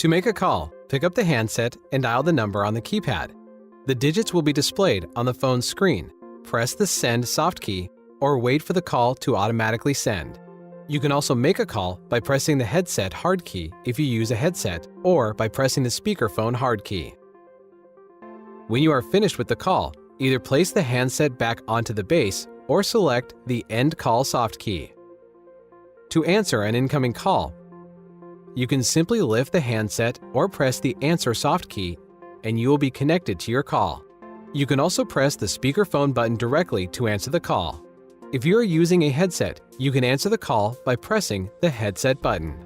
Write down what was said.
To make a call, pick up the handset and dial the number on the keypad. The digits will be displayed on the phone's screen. Press the Send soft key or wait for the call to automatically send. You can also make a call by pressing the headset hard key if you use a headset, or by pressing the speakerphone hard key. When you are finished with the call, either place the handset back onto the base or select the End Call soft key. To answer an incoming call, you can simply lift the handset or press the Answer soft key and you will be connected to your call. You can also press the speakerphone button directly to answer the call. If you are using a headset, you can answer the call by pressing the headset button.